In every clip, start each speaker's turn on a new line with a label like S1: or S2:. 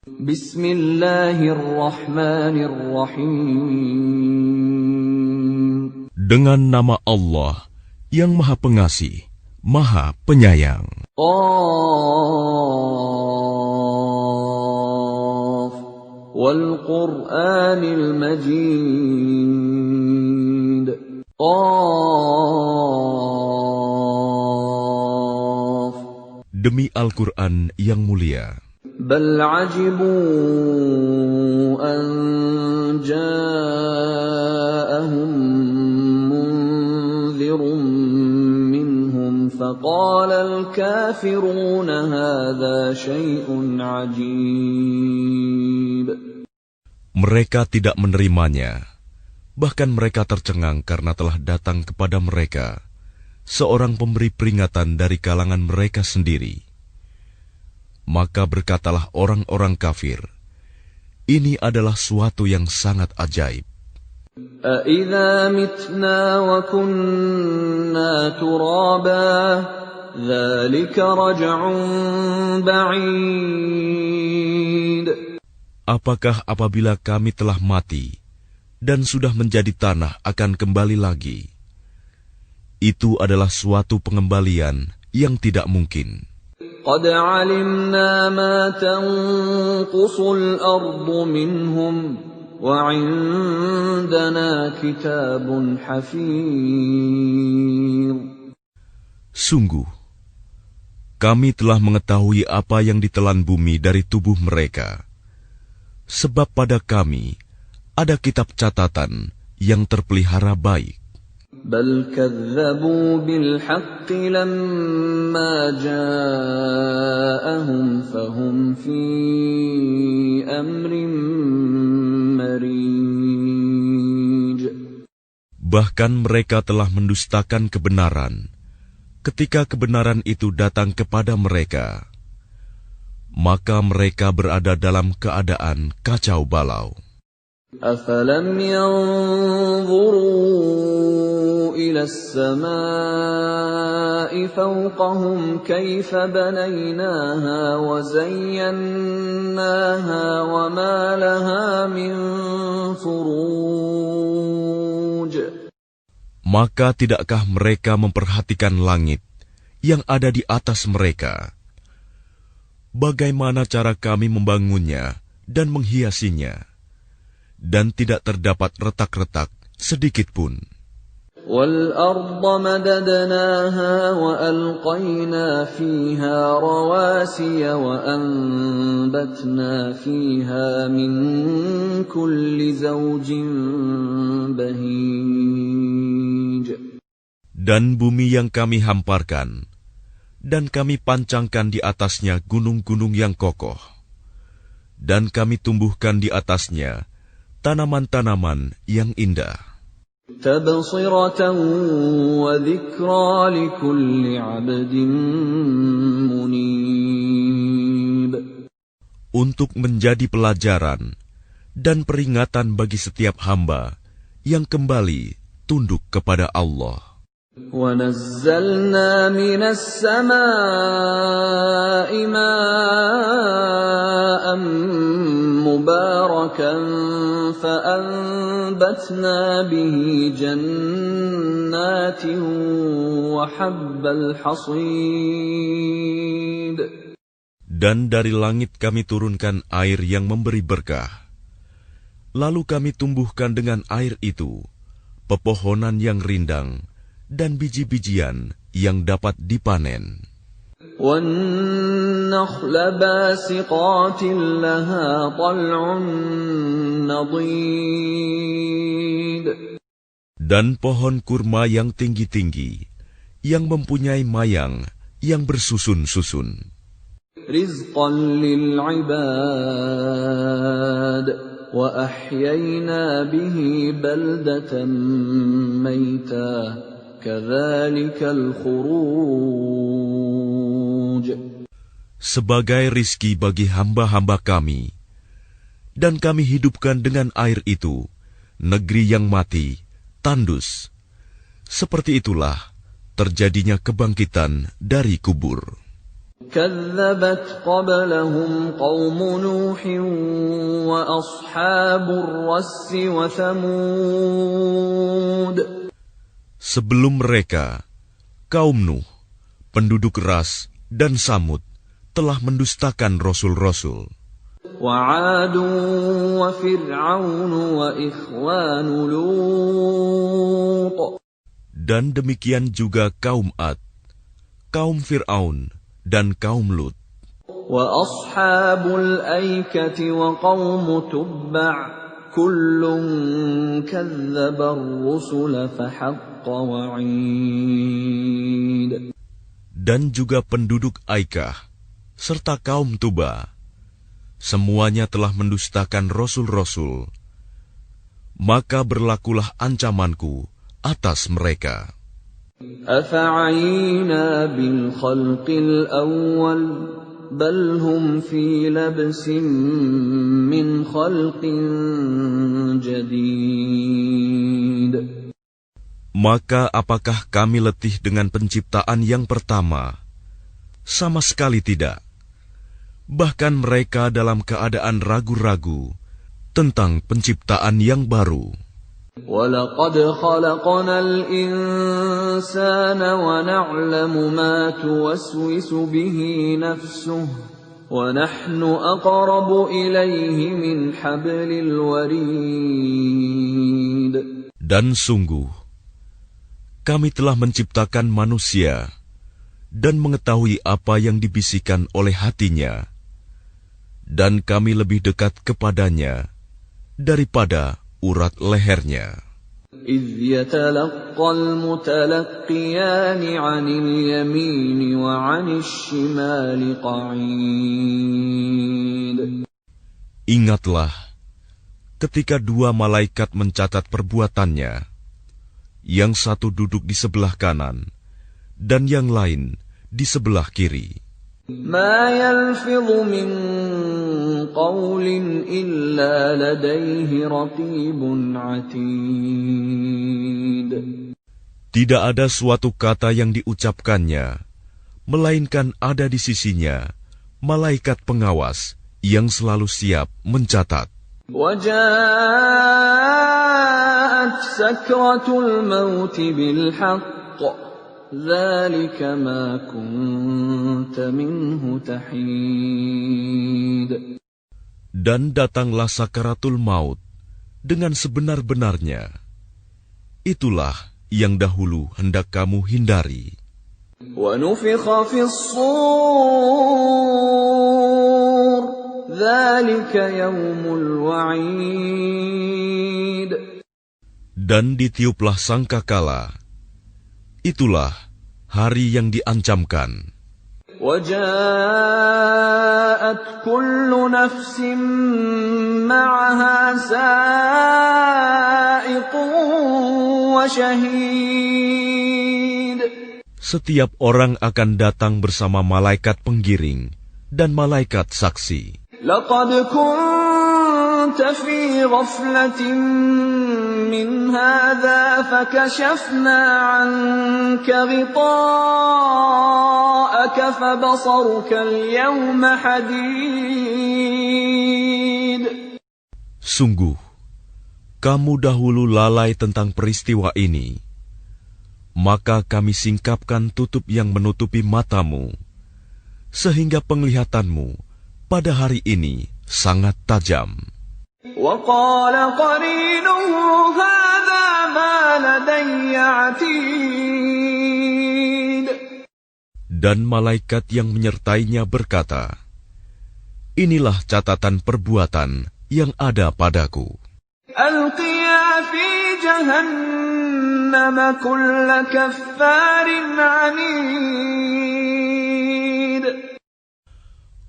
S1: Bismillahirrahmanirrahim.
S2: Dengan nama Allah yang Maha Pengasih, Maha Penyayang.
S1: Qaf wal Qur'anil Majid. Qaf.
S2: Demi Al-Quran yang mulia.
S1: Bal ajibu an ja'ahum munzirun minhum faqala al-kafiruna hadha syai'un ajib.
S2: Mereka tidak menerimanya, bahkan mereka tercengang karena telah datang kepada mereka seorang pemberi peringatan dari kalangan mereka sendiri. Maka berkatalah orang-orang kafir, ini adalah suatu yang sangat ajaib.
S1: أَإِذَا مِتْنَا وَكُنَّا تُرَابًا ذَلِكَ رَجْعٌ بَعِيدٌ.
S2: Apakah apabila kami telah mati dan sudah menjadi tanah akan kembali lagi? Itu adalah suatu pengembalian yang tidak mungkin.
S1: قَدْ عَلِمْنَا مَا تَنْقُصُ الْأَرْضُ مِنْهُمْ وَعِنْدَنَا كِتَابٌ حَفِيظٌ.
S2: Sungguh, kami telah mengetahui apa yang ditelan bumi dari tubuh mereka. Sebab pada kami ada kitab catatan yang terpelihara baik.
S1: بل كذبوا بالحق لما جاءهم فهم في أمر مريج.
S2: Bahkan mereka telah mendustakan kebenaran ketika kebenaran itu datang kepada mereka. Maka mereka berada dalam keadaan kacau balau.
S1: أَفَلَمْ يَنْظُرُوا إِلَى السَّمَاءِ فَوْقَهُمْ كَيْفَ بَنَيْنَاهَا وَزَيَّنَّاهَا وَمَا لَهَا مِنْ فُرُوجٍ.
S2: Maka tidakkah mereka memperhatikan langit yang ada di atas mereka? Bagaimana cara kami membangunnya dan menghiasinya? Dan tidak terdapat retak-retak sedikit pun.
S1: وَالْأَرْضَ مَدَدْنَاهَا وَأَلْقَيْنَا فِيهَا رَوَاسِيَ وَأَنبَتْنَا فِيهَا مِنْ كُلِّ زَوْجٍ بَهِيجٍ.
S2: Dan bumi yang kami hamparkan, dan kami pancangkan di atasnya gunung-gunung yang kokoh, dan kami tumbuhkan di atasnya tanaman-tanaman yang indah.
S1: تَبْصِرَةً وَذِكْرَى لِكُلِّ عَبْدٍ مُنِيبٍ.
S2: Untuk menjadi pelajaran dan peringatan bagi setiap hamba yang kembali tunduk kepada Allah.
S1: وَنَزَّلْنَا مِنَ السَّمَاءِ مَاءً مُبَارَكًا فَأَنبَتْنَا بِهِ جَنَّاتٍ وَحَبَّ الْحَصِيدِ.
S2: Dan dari langit kami turunkan air yang memberi berkah. Lalu kami tumbuhkan dengan air itu pepohonan yang rindang dan biji-bijian yang dapat dipanen.
S1: وَالنَّخْلَ بَاسِقَاتٍ لَهَا طَلْعٌ نَضِيدٌ.
S2: Dan pohon kurma yang tinggi-tinggi, yang mempunyai mayang yang bersusun-susun.
S1: رِزْقًا لِلْعِبَادِ وَأَحْيَيْنَا بِهِ بَلْدَةً مَيْتًا كَذَلِكَ الْخُرُوجُ.
S2: Sebagai rizki bagi hamba-hamba kami, dan kami hidupkan dengan air itu negeri yang mati, tandus. Seperti itulah terjadinya kebangkitan dari kubur.
S1: كذبت قبلهم قوم نوح وأصحاب الرس وثمود.
S2: Sebelum mereka, kaum Nuh, penduduk Ras dan Samud telah mendustakan rasul-rasul.
S1: وعاد وفرعون وإخوان لوط.
S2: Dan demikian juga kaum Ad, kaum Fir'aun, dan kaum Lut.
S1: وأصحاب الأيكة وقوم تبع كل كذب الرسل فحق وعيد.
S2: Dan juga penduduk Aikah, serta kaum Tuba, semuanya telah mendustakan rasul-rasul, maka berlakulah ancamanku atas mereka.
S1: أفعينا بالخلق الأول بل هم في لبس من خلق جديد.
S2: Maka apakah kami letih dengan penciptaan yang pertama? Sama sekali tidak. Bahkan mereka dalam keadaan ragu-ragu tentang penciptaan yang baru.
S1: وَلَقَدْ خَلَقْنَا الْإِنسَانَ وَنَعْلَمُ مَا تُوَسْوِسُ بِهِ نَفْسُهُ وَنَحْنُ أَقْرَبُ إِلَيْهِ مِنْ حَبْلِ الْوَرِيدِ.
S2: Dan sungguh, kami telah menciptakan manusia dan mengetahui apa yang dibisikkan oleh hatinya, dan kami lebih dekat kepadanya daripada urat lehernya.
S1: إِذْ يَتَلَقَّى الْمُتَلَقِّيَانِ عَنِ الْيَمِينِ وَعَنِ الشِّمَالِ قَعِيدٌ.
S2: Ingatlah ketika dua malaikat mencatat perbuatannya, yang satu duduk di sebelah kanan dan yang lain di sebelah kiri.
S1: مَا يَلْفِظُ مِنْ قَوْلٍ إِلَّا لَدَيْهِ رَقِيبٌ عَتِيدٌ.
S2: Tidak ada suatu kata yang diucapkannya, melainkan ada di sisinya malaikat pengawas yang selalu siap mencatat.
S1: وَجَاءَتْ سَكْرَةُ الْمَوْتِ بِالْحَقِّ ذَلِكَ مَا كُنْتَ مِنْهُ تَحِيدٌ.
S2: Dan datanglah sakaratul maut dengan sebenar-benarnya. Itulah yang dahulu hendak kamu hindari.
S1: وَنُفِخَ فِي الصُّورِ ذَلِكَ يَوْمُ الْوَعِيدِ.
S2: Dan ditiuplah sangkakala. Itulah hari yang diancamkan.
S1: وَجَاءَتْ كُلُّ نَفْسٍ مَّعَهَا سَائِقٌ وَشَهِيدٌ.
S2: Setiap orang akan datang bersama malaikat penggiring dan malaikat saksi.
S1: لَقَدْ كُنتَ فِي غَفْلَةٍ مِّنْ هَذَا فَكَشَفْنَا عَنكَ غِطَاءَكَ فَبَصَرُكَ الْيَوْمَ حَدِيدٌ.
S2: Sungguh, kamu dahulu lalai tentang peristiwa ini. Maka kami singkapkan tutup yang menutupi matamu, sehingga penglihatanmu pada hari ini sangat tajam.
S1: وَقَالَ قَرِينُهُ هَذَا مَا لَدَيَّ عَتِيدٌ.
S2: Dan malaikat yang menyertainya berkata, inilah catatan perbuatan yang ada padaku.
S1: أَلْقِيَا فِي جَهَنَّمَ كُلَّ كَفَّارٍ عَنِيدٍ.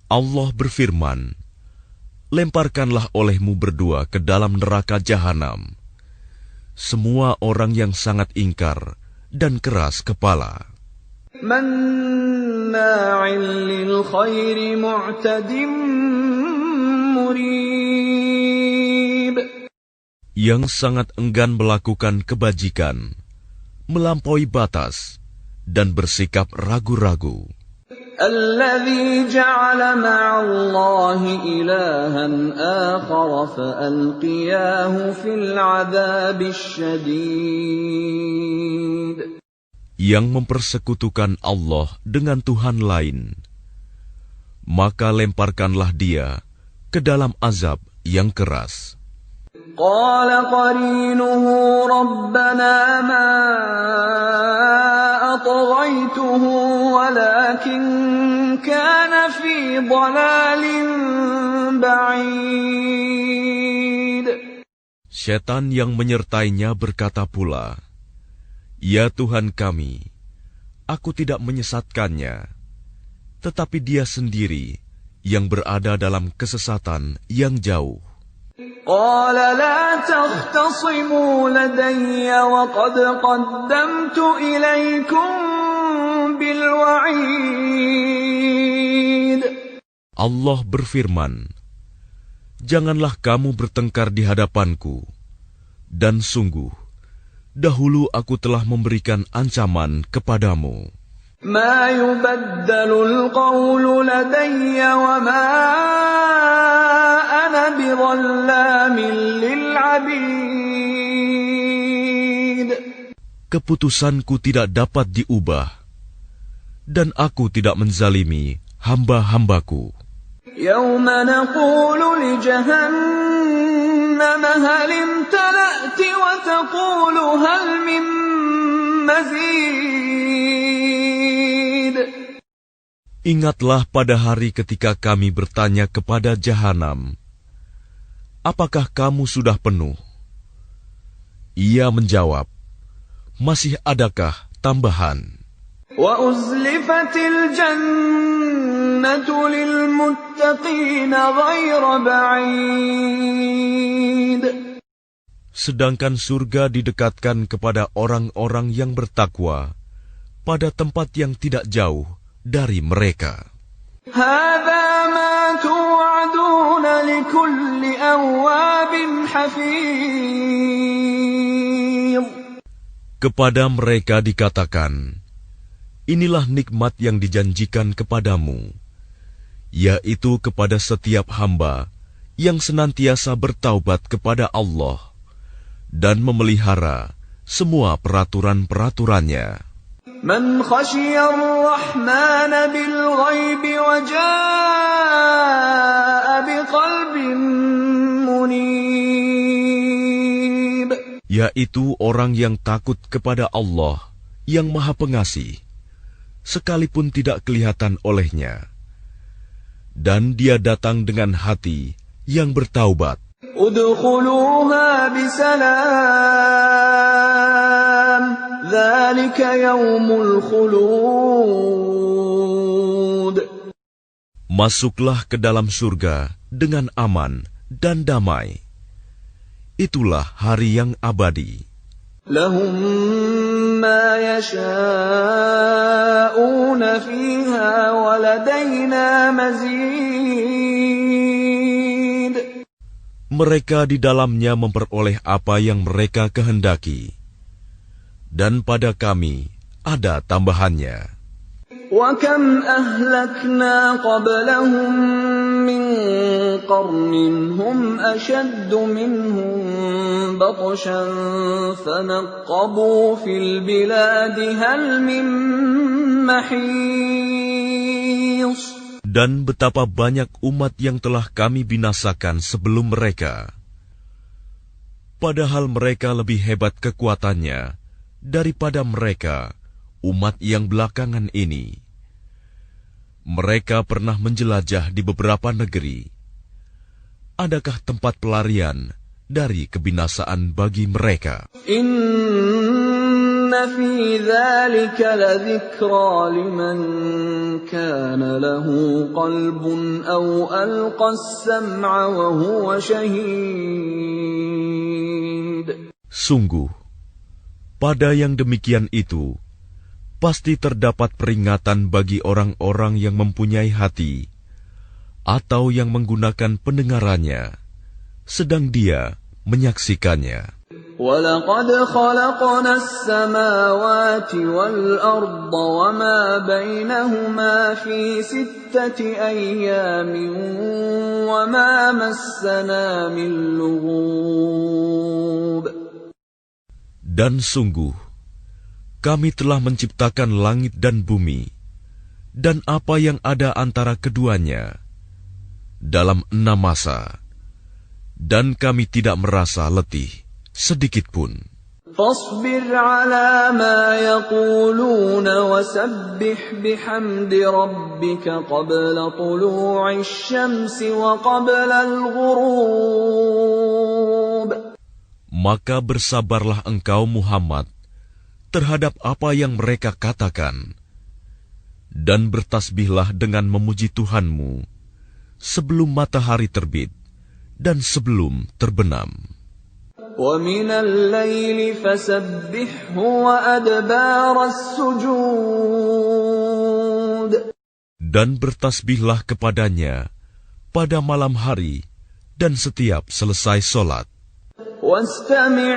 S2: Allah berfirman, lemparkanlah olehmu berdua ke dalam neraka jahanam semua orang yang sangat ingkar dan keras kepala,
S1: مَنَّاعٍ لِلْخَيْرِ مُعْتَدٍ مُرِيبٍ.
S2: yang sangat enggan melakukan kebajikan, melampaui batas, dan bersikap ragu-ragu.
S1: الذي جعل مع الله إلها آخر فألقياه في العذاب الشديد.
S2: Yang mempersekutukan Allah dengan Tuhan lain, maka lemparkanlah dia ke dalam azab yang keras.
S1: قال قرينه ربنا ما أطغيته ولكن كان في ضلال بعيد.
S2: Setan yang menyertainya berkata pula, "Ya Tuhan kami, aku tidak menyesatkannya, tetapi dia sendiri yang berada dalam kesesatan yang jauh."
S1: قال لا تختصموا لدي وقد قدمت إليكم بالوعيد.
S2: Allah berfirman, "Janganlah kamu bertengkar di hadapanku, dan sungguh, dahulu aku telah memberikan ancaman kepadamu.
S1: ما يبدل القول لدي وما أنا بظلام للعبيد."
S2: Keputusanku tidak dapat diubah, dan aku tidak menzalimi hamba-hambaku.
S1: يوم نقول لجهنم هل امتلأت وتقول هل من مزيد.
S2: Ingatlah pada hari ketika kami bertanya kepada Jahanam, "Apakah kamu sudah penuh?" Ia menjawab, "Masih adakah tambahan?"
S1: وَأُزْلِفَتِ الْجَنَّةُ لِلْمُتَّقِينَ غَيْرَ بَعِيدٍ.
S2: Sedangkan surga didekatkan kepada orang-orang yang bertakwa pada tempat yang tidak jauh dari mereka.
S1: هَذَا مَا تُوعَدُونَ لِكُلِّ أَوَّابٍ حَفِيظٍ.
S2: Kepada mereka dikatakan, "Inilah nikmat yang dijanjikan kepadamu, yaitu kepada setiap hamba yang senantiasa bertaubat kepada Allah dan memelihara semua peraturan-peraturannya."
S1: من خشي الرحمن بالغيب وجاء بقلب منيب.
S2: Yaitu orang yang takut kepada Allah yang Maha Pengasih, sekalipun tidak kelihatan olehnya, dan dia datang dengan hati yang bertaubat.
S1: ادخلوها بسلام ذلك يوم الخلود.
S2: Masuklah ke dalam surga dengan aman dan damai. Itulah hari yang abadi.
S1: لهم ما يشاءون فيها ولدينا مزيد.
S2: Mereka di dalamnya memperoleh apa yang mereka kehendaki, dan pada kami ada tambahannya.
S1: وَكَمْ أَهْلَكْنَا قَبْلَهُمْ مِنْ قَرْنٍ هُمْ أَشَدُّ مِنْهُمْ بَطْشًا فَنَقَّبُوا فِي الْبِلَادِ هَلْ مِنْ مَحِيصٍ.
S2: Dan betapa banyak umat yang telah kami binasakan sebelum mereka, padahal mereka lebih hebat kekuatannya daripada mereka, umat yang belakangan ini. Mereka pernah menjelajah di beberapa negeri. Adakah tempat pelarian dari kebinasaan bagi mereka?
S1: Inna fi dzalika ladzikra liman kana lahu qalbun aw alqa as-sam'a wa huwa shahid.
S2: Sungguh, pada yang demikian itu pasti terdapat peringatan bagi orang-orang yang mempunyai hati atau yang menggunakan pendengarannya, sedang dia menyaksikannya.
S1: وَلَقَدْ خَلَقْنَا السَّمَاوَاتِ وَالْأَرْضَ وَمَا بَيْنَهُمَا فِي 6 أَيَّامٍ وَمَا مَسَّنَا مِن لُّغُوبٍ.
S2: Dan sungguh, kami telah menciptakan langit dan bumi, dan apa yang ada antara keduanya, dalam 6 masa, dan kami tidak merasa letih sedikitpun.
S1: فاصبر على ما يقولون وسبح بحمد ربك قبل طلوع الشمس وقبل الغروب.
S2: Maka bersabarlah engkau Muhammad terhadap apa yang mereka katakan, dan bertasbihlah dengan memuji Tuhanmu sebelum matahari terbit dan sebelum terbenam.
S1: وَمِنَ اللَّيْلِ فَسَبِّحْهُ وَأَدْبَارَ السُّجُودِ.
S2: Dan bertasbihlah kepadanya pada malam hari dan setiap selesai solat.
S1: وَاسْتَمِعْ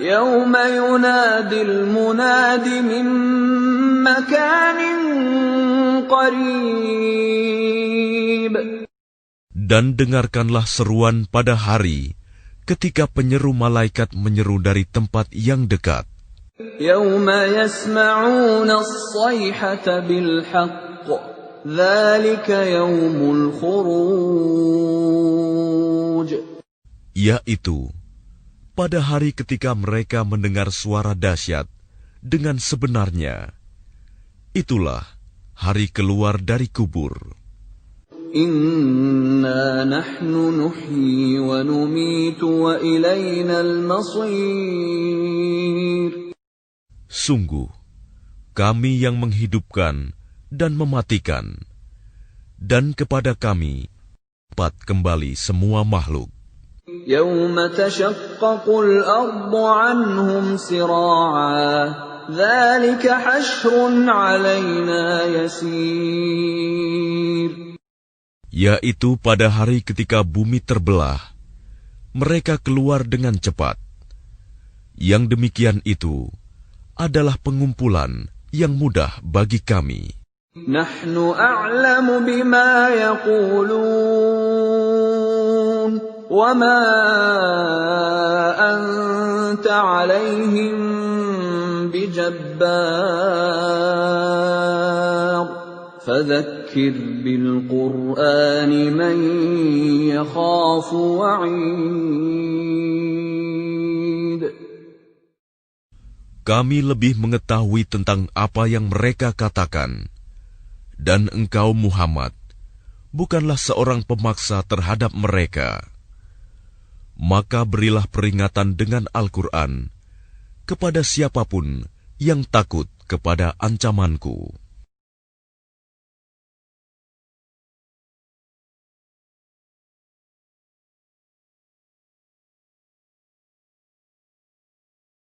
S1: يَوْمَ يُنَادِ الْمُنَادِ مِن مَّكَانٍ قَرِيبٍ.
S2: Dan dengarkanlah seruan pada hari ketika penyeru malaikat menyeru dari tempat yang dekat.
S1: يَوْمَ يَسْمَعُونَ الصَّيْحَةَ بِالْحَقِّ ذَلِكَ يَوْمُ الْخُرُوجِ.
S2: Yaitu pada hari ketika mereka mendengar suara dahsyat dengan sebenarnya, itulah hari keluar dari kubur.
S1: Inna nahnu nuhyi wa numitu wa ilayna al-masir.
S2: Sungguh, kami yang menghidupkan dan mematikan, dan kepada kami dapat kembali semua makhluk.
S1: Yawma tashaqqaqul ardu anhum sira'a, dzalika hashrun 'alaina yasir.
S2: Yaitu pada hari ketika bumi terbelah, mereka keluar dengan cepat. Yang demikian itu adalah pengumpulan yang mudah bagi kami.
S1: Nahnu a'lamu bima yaqulun, wa ma anta 'alaihim bijabbar. فذكر بالقرآن من يخاف وعيد.
S2: Kami lebih mengetahui tentang apa yang mereka katakan, dan engkau Muhammad bukanlah seorang pemaksa terhadap mereka. Maka berilah peringatan dengan Al-Quran kepada siapapun yang takut kepada ancamanku.